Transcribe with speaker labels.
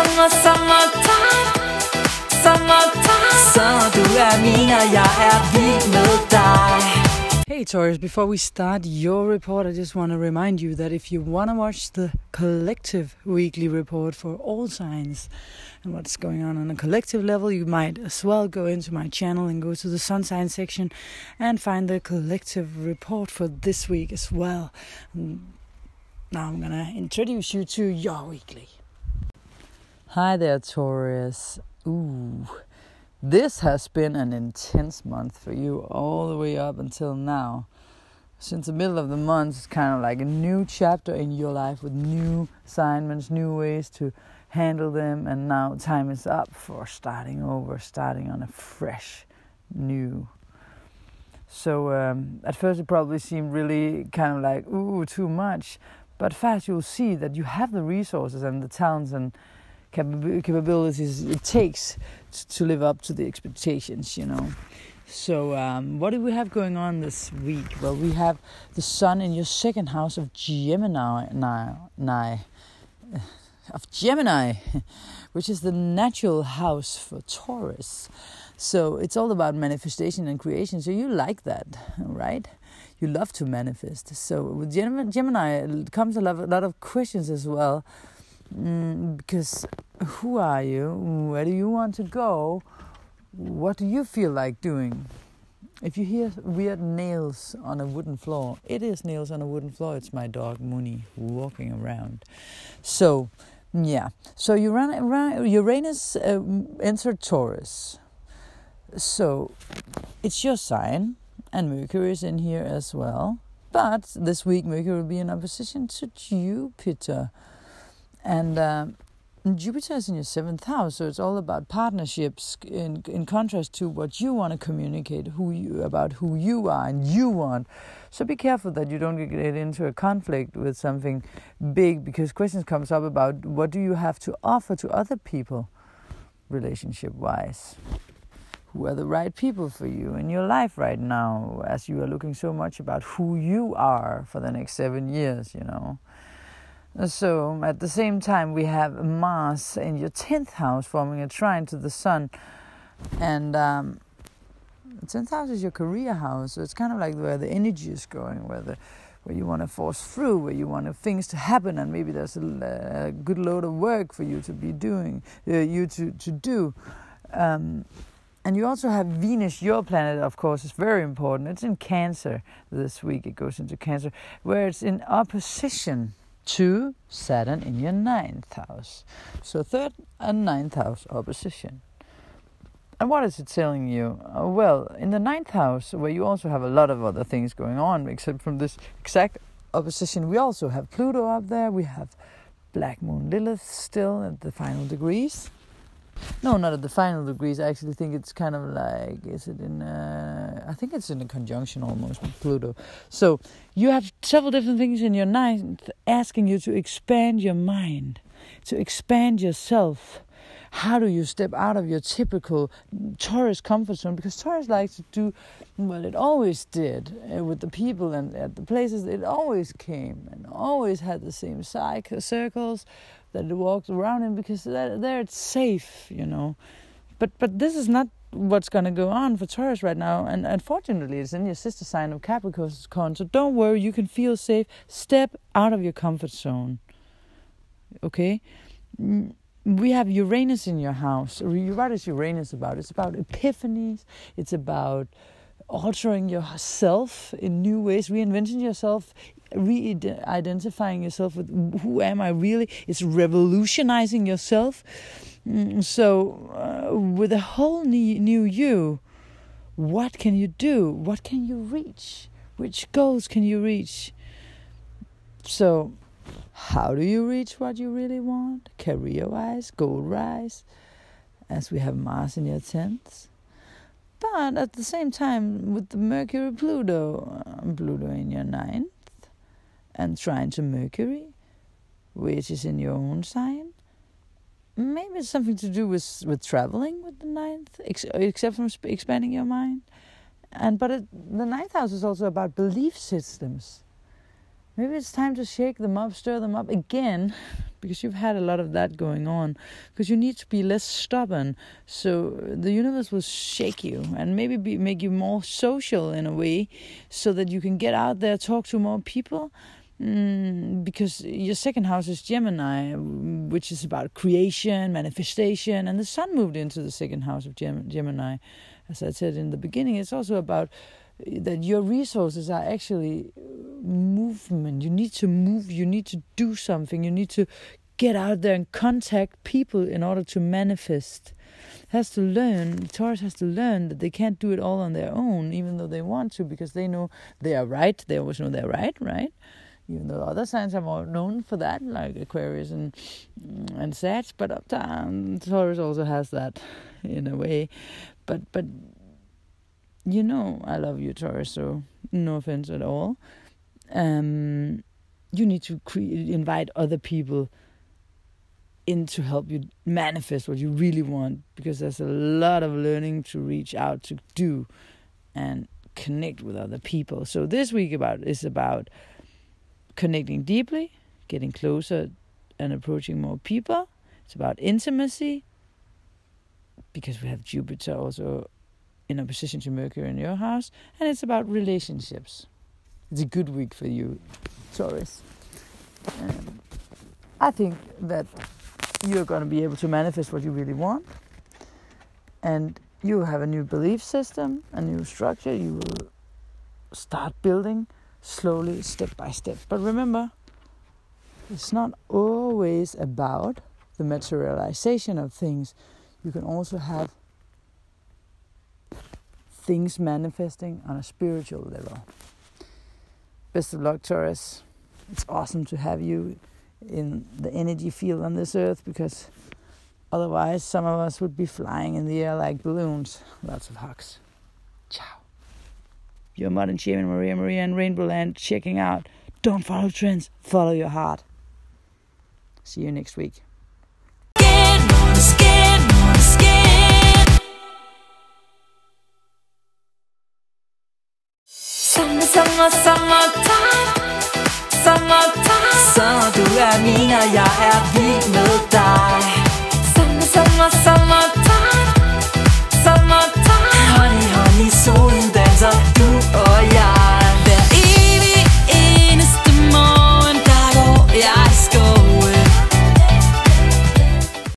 Speaker 1: Summertime, så du min, og jeg vild med dig.
Speaker 2: Hey Taurus, before we start your report, I just want to remind you that if you want to watch the collective weekly report for all signs and what's going on a collective level, you might as well go into my channel and go to the sunsign section and find the collective report for this week as well. Now I'm going to introduce you to your weekly. Hi there, Taurus. This has been an intense month for you all the way up until now. Since the middle of the month, it's kind of like a new chapter in your life with new assignments, new ways to handle them. And now time is up for starting over, starting on a fresh, new. So at first it probably seemed really kind of like, too much. But fast you'll see that you have the resources and the talents and capabilities it takes to live up to the expectations, you know. So what do we have going on this week? Well, we have the sun in your second house of Gemini, which is the natural house for Taurus. So it's all about manifestation and creation. So you like that, right? You love to manifest. So with Gemini, it comes a lot of questions as well. Because who are you? Where do you want to go? What do you feel like doing? If you hear weird nails on a wooden floor, it is nails on a wooden floor. It's my dog Mooney walking around. So, yeah. So Uranus entered Taurus. So it's your sign, and Mercury is in here as well. But this week Mercury will be in opposition to Jupiter. And Jupiter is in your 7th house, so it's all about partnerships in contrast to what you want to communicate, who you are and you want. So be careful that you don't get into a conflict with something big, because questions comes up about what do you have to offer to other people relationship-wise. Who are the right people for you in your life right now, as you are looking so much about who you are for the next 7 years, you know. So at the same time, we have Mars in your 10th house forming a trine to the sun. And the 10th house is your career house. So it's kind of like where the energy is going, where you want to force through, where you want things to happen. And maybe there's a good load of work for you to be doing, to do. And you also have Venus, your planet, of course, is very important. It's in Cancer this week. It goes into Cancer, where it's in opposition to Saturn in your 9th house. So 3rd and 9th house opposition. And what is it telling you? Well, in the 9th house, where you also have a lot of other things going on, except from this exact opposition, we also have Pluto up there. We have Black Moon Lilith still at the final degrees. No, not at the final degrees. I actually think it's kind of like, I think it's in a conjunction almost with Pluto. So you have several different things in your 9th asking you to expand your mind, to expand yourself. How do you step out of your typical Taurus comfort zone? Because Taurus likes to do, well, it always did with the people and at the places. It always came and always had the same circles that it walked around in, because there it's safe, you know. But this is not what's going to go on for Taurus right now. And unfortunately, it's in your sister sign of Capricorn. So don't worry, you can feel safe. Step out of your comfort zone. Okay? We have Uranus in your house. What is Uranus about? It's about epiphanies. It's about altering yourself in new ways, reinventing yourself, re-identifying yourself with who am I really. It's revolutionizing yourself. So with a whole new you, what can you do? What can you reach? Which goals can you reach? So how do you reach what you really want? Career-wise, goal-wise, as we have Mars in your 10th. But at the same time, with the Mercury-Pluto in your 9th, and trine to Mercury, which is in your own sign, maybe it's something to do with traveling with the 9th, except from expanding your mind. But the 9th house is also about belief systems. Maybe it's time to shake them up, stir them up again, because you've had a lot of that going on. Because you need to be less stubborn. So the universe will shake you and maybe make you more social in a way, so that you can get out there, talk to more people. Because your second house is Gemini, which is about creation, manifestation, and the sun moved into the second house of Gemini. As I said in the beginning, it's also about that your resources are actually movement. You need to move, you need to do something, you need to get out there and contact people in order to manifest. Taurus has to learn that they can't do it all on their own, even though they want to, because they know they are right. They always know they're right? Even though other signs are more known for that, like Aquarius and Sag, but Taurus also has that in a way. But you know, I love you, Taurus, so no offense at all. You need to invite other people in to help you manifest what you really want, because there's a lot of learning to reach out to do and connect with other people. So this week is about connecting deeply, getting closer and approaching more people. It's about intimacy, because we have Jupiter also in opposition to Mercury in your house, and it's about relationships. It's a good week for you, Taurus. I think that you're going to be able to manifest what you really want, and you have a new belief system, a new structure. You will start building slowly, step by step. But remember, it's not always about the materialization of things. You can also have things manifesting on a spiritual level. Best of luck, Taurus. It's awesome to have you in the energy field on this earth, because otherwise some of us would be flying in the air like balloons. Lots of hugs. Ciao. Your modern shaman, Maria in RainbowLand, checking out. Don't follow trends, follow your heart. See you next week.
Speaker 1: Summertime. Så du er min, og jeg er vild med dig.